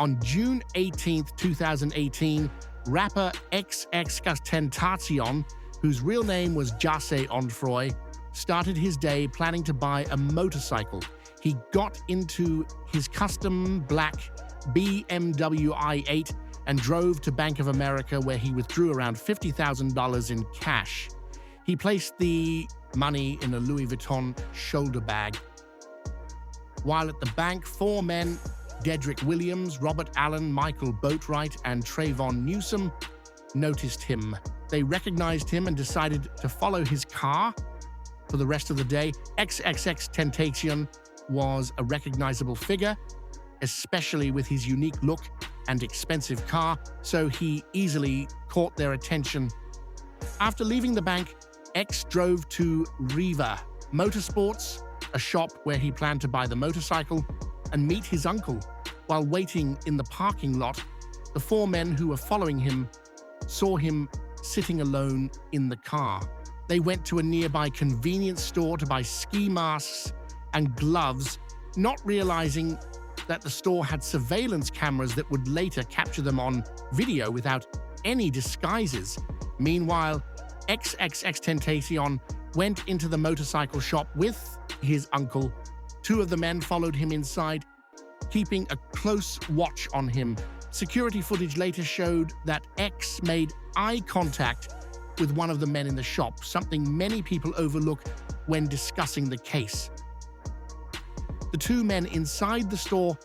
On June 18, 2018, rapper XXXTentacion, whose real name was Jace Onfroy, started his day planning to buy a motorcycle. He got into his custom black BMW i8 and drove to Bank of America, where he withdrew around $50,000 in cash. He placed the money in a Louis Vuitton shoulder bag. While at the bank, four men, Dedrick Williams, Robert Allen, Michael Boatwright, and Trayvon Newsom, noticed him. They recognized him and decided to follow his car. For the rest of the day, XXXTentacion was a recognizable figure, especially with his unique look and expensive car, so he easily caught their attention. After leaving the bank, X drove to Riva Motorsports, a shop where he planned to buy the motorcycle and meet his uncle. While waiting in the parking lot, the four men who were following him saw him sitting alone in the car. They went to a nearby convenience store to buy ski masks and gloves, not realizing that the store had surveillance cameras that would later capture them on video without any disguises. Meanwhile, XXXTentacion went into the motorcycle shop with his uncle. Two of the men followed him inside, keeping a close watch on him. Security footage later showed that X made eye contact with one of the men in the shop, something many people overlook when discussing the case. The two men inside the store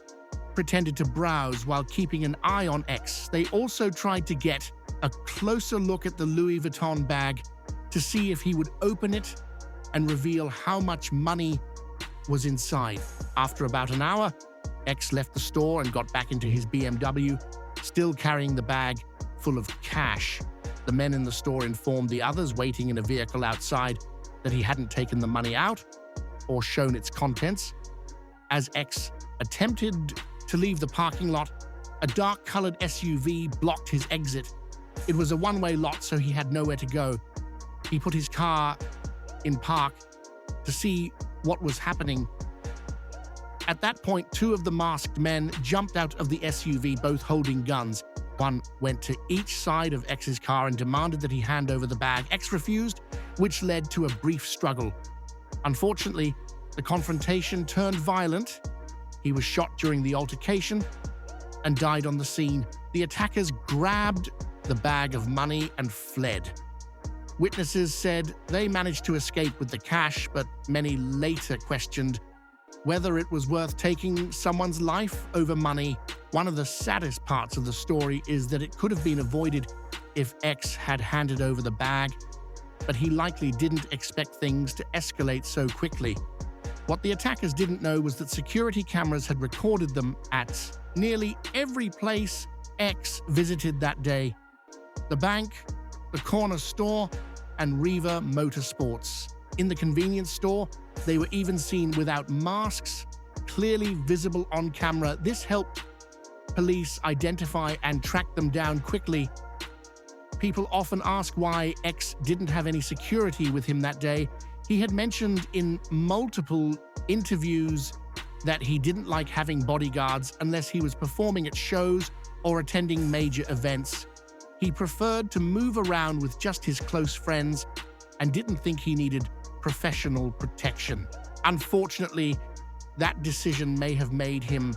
pretended to browse while keeping an eye on X. They also tried to get a closer look at the Louis Vuitton bag to see if he would open it and reveal how much money was inside. After about an hour, X left the store and got back into his BMW, still carrying the bag full of cash. The men in the store informed the others waiting in a vehicle outside that he hadn't taken the money out or shown its contents. As X attempted to leave the parking lot, a dark-colored SUV blocked his exit. It was a one-way lot, so he had nowhere to go. He put his car in park to see what was happening. At that point, two of the masked men jumped out of the SUV, both holding guns. One went to each side of X's car and demanded that he hand over the bag. X refused, which led to a brief struggle. Unfortunately, the confrontation turned violent. He was shot during the altercation and died on the scene. The attackers grabbed the bag of money and fled. Witnesses said they managed to escape with the cash, but many later questioned whether it was worth taking someone's life over money. One of the saddest parts of the story is that it could have been avoided if X had handed over the bag, but he likely didn't expect things to escalate so quickly. What the attackers didn't know was that security cameras had recorded them at nearly every place X visited that day: the bank, the corner store, and Riva Motorsports. In the convenience store, they were even seen without masks, clearly visible on camera. This helped police identify and track them down quickly. People often ask why X didn't have any security with him that day. He had mentioned in multiple interviews that he didn't like having bodyguards unless he was performing at shows or attending major events. He preferred to move around with just his close friends and didn't think he needed professional protection. Unfortunately, that decision may have made him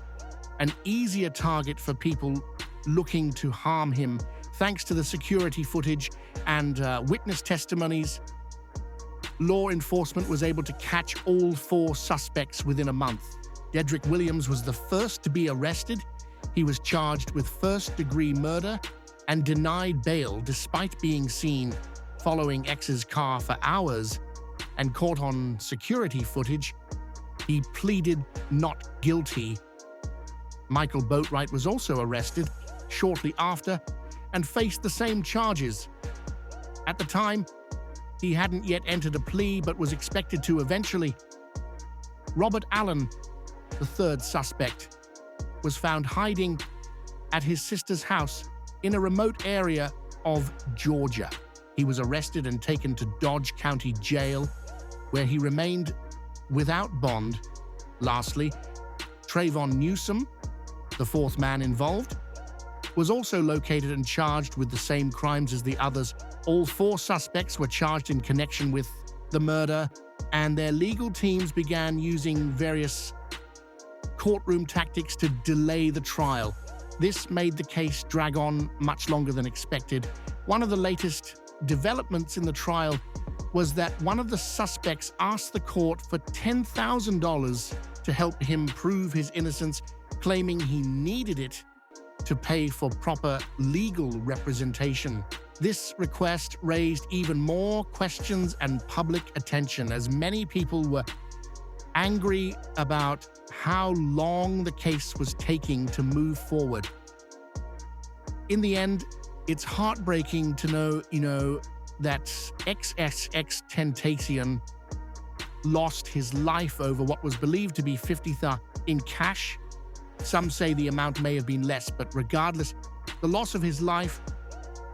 an easier target for people looking to harm him. Thanks to the security footage and witness testimonies, law enforcement was able to catch all four suspects within a month. Dedrick Williams was the first to be arrested. He was charged with first-degree murder and denied bail despite being seen following X's car for hours and caught on security footage. He pleaded not guilty. Michael Boatwright was also arrested shortly after and faced the same charges. At the time, he hadn't yet entered a plea but was expected to eventually. Robert Allen, the third suspect, was found hiding at his sister's house in a remote area of Georgia. He was arrested and taken to Dodge County Jail, where he remained without bond. Lastly, Trayvon Newsom the fourth man involved, was also located and charged with the same crimes as the others. All four suspects were charged in connection with the murder, and their legal teams began using various courtroom tactics to delay the trial. This made the case drag on much longer than expected. One of the latest developments in the trial was that one of the suspects asked the court for $10,000 to help him prove his innocence, claiming he needed it to pay for proper legal representation. This request raised even more questions and public attention, as many people were angry about how long the case was taking to move forward. In the end, it's heartbreaking to know, that XXXTentacion lost his life over what was believed to be $50,000 in cash. Some say the amount may have been less, but regardless, the loss of his life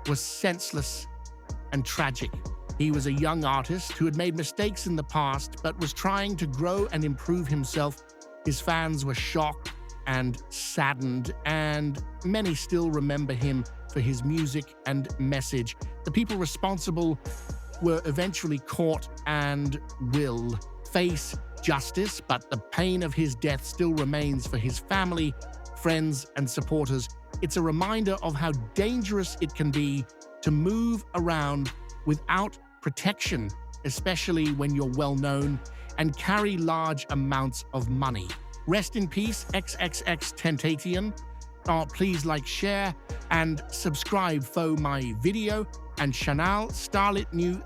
was senseless and tragic. He was a young artist who had made mistakes in the past, but was trying to grow and improve himself. His fans were shocked and saddened, and many still remember him for his music and message. The people responsible were eventually caught and will face justice, but the pain of his death still remains for his family, friends, and supporters. It's a reminder of how dangerous it can be to move around without protection, especially when you're well-known and carry large amounts of money. Rest in peace, XXXTentacion. Please like, share, and subscribe for my video and channel Starlit New